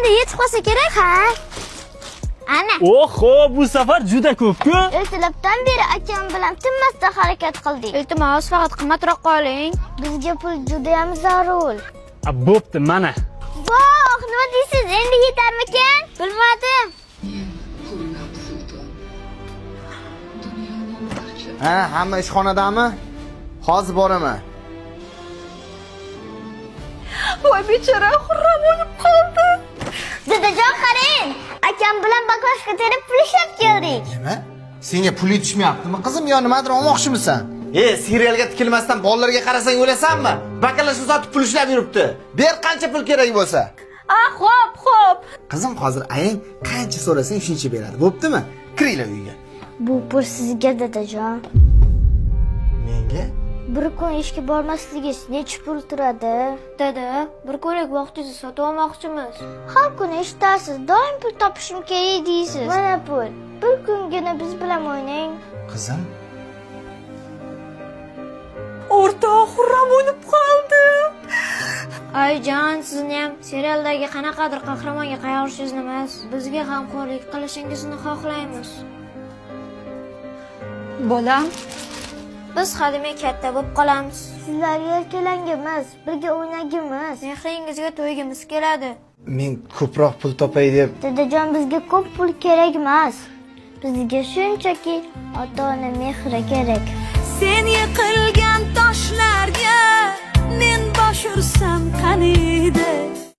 endi yetib qolsa kerak. Ha? Ana. Oho, bu safar juda ko'p-ku. Ertalabdan beri akam bilan tinmasdan harakat qildik. Iltimos, faqat qimmatroq qoling. Bizga pul juda ham zarur. Bo'pti, mana. Voh, nima deysiz? Endi yetarmikan? Bilmadim. Ha, hamma ishxonadami? Hozir boraman. Voy bechora, xurram bo'lib qoldi. Dadajon qarang. Akam bilan baklashga terib pul ishlab keldik. Nima? Senga pul yetishmayaptimi, qizim? Yo, nimadir olmoqchimisan? Serialga tikilmasdan bolalarga qarasang o'lasanmi? Bakalashni sotib pul ishlab yuribdi. Ber qancha pul kerak bo'lsa. Xo'p. Qizim, hozir ayang qancha so'rasang shuncha beradi. Bo'ptimi? Kiringlar uyga. Bu pul sizga dadajon. Menga? Bir kun ishga bormasligingiz necha pul turadi? Dada, bir kunlik vaqtingizni sotib olmoqchimiz. Har kuni eshitasiz, doim pul topishim kerak deysiz. Mana pul. Bir kungina biz bilan o'ynang. Qizim, O'rtoq xurram bo'lib qoldi. Ayjon, sizni ham serialdagi qanaqadir qahramonga qayorishingizni emas, bizga g'amxo'rlik qilishingizni xohlaymiz. Bolam, biz hademay katta bo'lib qolamiz. Sizlarga erkalangimiz, birga o'ynagimiz. Mehringizga to'ygimiz keladi. men ko'proq pul topay deb. Dadajon, bizga ko'p pul kerak emas. Bizga shunchaki ota-ona mehri kerak. Sen yiqilgan toshlarga men bosh ursam qaniydi?